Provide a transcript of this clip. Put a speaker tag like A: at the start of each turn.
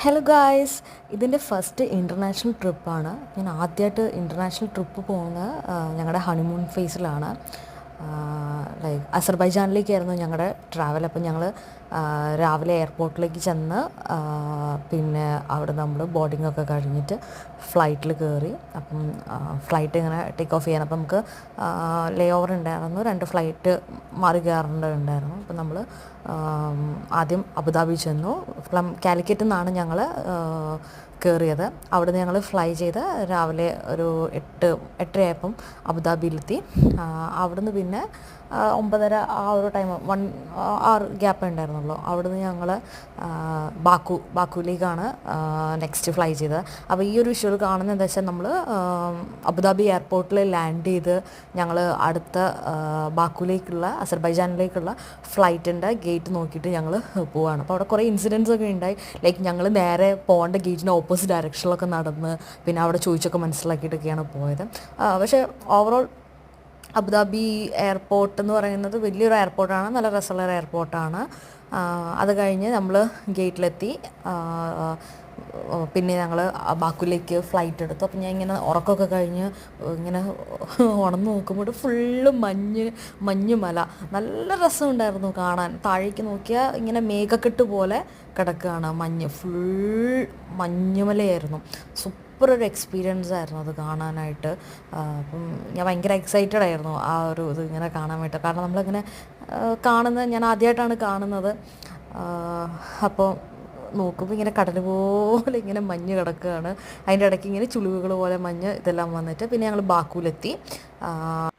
A: Hello guys, ഇതിൻ്റെ first international ട്രിപ്പാണ്. ഞാൻ ആദ്യമായിട്ട് ഇൻ്റർനാഷണൽ ട്രിപ്പ് പോകുന്നത് ഞങ്ങളുടെ ഹണിമൂൺ ഫേസിലാണ്. ലൈക്ക് അസർബൈജാനിലേക്കായിരുന്നു ഞങ്ങളുടെ ട്രാവൽ. അപ്പം ഞങ്ങൾ രാവിലെ എയർപോർട്ടിലേക്ക് ചെന്ന് പിന്നെ അവിടെ നമ്മൾ ബോർഡിംഗ് ഒക്കെ കഴിഞ്ഞിട്ട് ഫ്ലൈറ്റിൽ കയറി. അപ്പം ഫ്ലൈറ്റ് ഇങ്ങനെ ടേക്ക് ഓഫ് ചെയ്യാൻ, അപ്പം നമുക്ക് ലേ ഓവർ ഉണ്ടായിരുന്നു, 2 ഫ്ലൈറ്റ് മാറി കയറേണ്ടതുണ്ടായിരുന്നു. അപ്പം നമ്മൾ ആദ്യം അബുദാബി ചെന്നു. കാലിക്കറ്റിൽ നിന്നാണ് ഞങ്ങൾ കയറിയത്. അവിടുന്ന് ഞങ്ങൾ ഫ്ലൈ ചെയ്ത് രാവിലെ ഒരു 8:30 അബുദാബിയിലെത്തി. അവിടുന്ന് പിന്നെ 9:30 ആ ഒരു ടൈം 1 hour ഗ്യാപ്പേ ഉണ്ടായിരുന്നുള്ളൂ. അവിടുന്ന് ഞങ്ങൾ ബാക്കുവിലേക്കാണ് നെക്സ്റ്റ് ഫ്ലൈ ചെയ്തത്. അപ്പോൾ ഈ ഒരു വിഷ്വൽ കാണുന്നത് എന്താ വെച്ചാൽ, നമ്മൾ അബുദാബി എയർപോർട്ടിൽ ലാൻഡ് ചെയ്ത് ഞങ്ങൾ അടുത്ത ബാക്കുവിലേക്കുള്ള അസർബൈജാനിലേക്കുള്ള ഫ്ലൈറ്റിൻ്റെ ഗേറ്റ് നോക്കിയിട്ട് ഞങ്ങൾ പോവുകയാണ്. അപ്പോൾ അവിടെ കുറേ ഇൻസിഡൻസ് ഒക്കെ ഉണ്ടായി. ലൈക്ക് ഞങ്ങൾ നേരെ പോകേണ്ട ഗേറ്റിൻ്റെ ഓപ്പോസിറ്റ് ഡയറക്ഷനിലൊക്കെ നടന്ന് പിന്നെ അവിടെ ചോദിച്ചൊക്കെ മനസ്സിലാക്കിയിട്ടൊക്കെയാണ് പോയത്. പക്ഷേ ഓവറോൾ അബുദാബി എയർപോർട്ട് എന്ന് പറയുന്നത് വലിയൊരു എയർപോർട്ടാണ്, നല്ല രസമുള്ള എയർപോർട്ടാണ്. അത് കഴിഞ്ഞ് നമ്മൾ ഗേറ്റിലെത്തി. പിന്നെ ഞങ്ങൾ ബാക്കുവിലേക്ക് ഫ്ലൈറ്റ് എടുത്തു. അപ്പം ഞാൻ ഇങ്ങനെ ഉറക്കമൊക്കെ കഴിഞ്ഞ് ഇങ്ങനെ ഉണർന്ന് നോക്കുമ്പോൾ ഫുള്ള് മഞ്ഞുമല, നല്ല രസമുണ്ടായിരുന്നു കാണാൻ. താഴേക്ക് നോക്കിയാൽ ഇങ്ങനെ മേഘക്കെട്ട് പോലെ കിടക്കുകയാണ്, ഫുൾ മഞ്ഞുമലയായിരുന്നു. സൂപ്പർ ഒരു എക്സ്പീരിയൻസ് ആയിരുന്നു അത് കാണാനായിട്ട്. അപ്പം ഞാൻ ഭയങ്കര എക്സൈറ്റഡ് ആയിരുന്നു ആ ഒരു ഇത് ഇങ്ങനെ കാണാൻ വേണ്ടിയിട്ട്. കാരണം നമ്മളിങ്ങനെ ഞാൻ ആദ്യമായിട്ടാണ് കാണുന്നത്. അപ്പോൾ നോക്കുമ്പോൾ ഇങ്ങനെ കടൽ പോലെ ഇങ്ങനെ മഞ്ഞ് കിടക്കുകയാണ്. അതിൻ്റെ ഇടയ്ക്ക് ഇങ്ങനെ ചുളിവുകൾ പോലെ മഞ്ഞ് ഇതെല്ലാം വന്നിട്ട് പിന്നെ ഞങ്ങൾ ബാക്കുവിലെത്തി.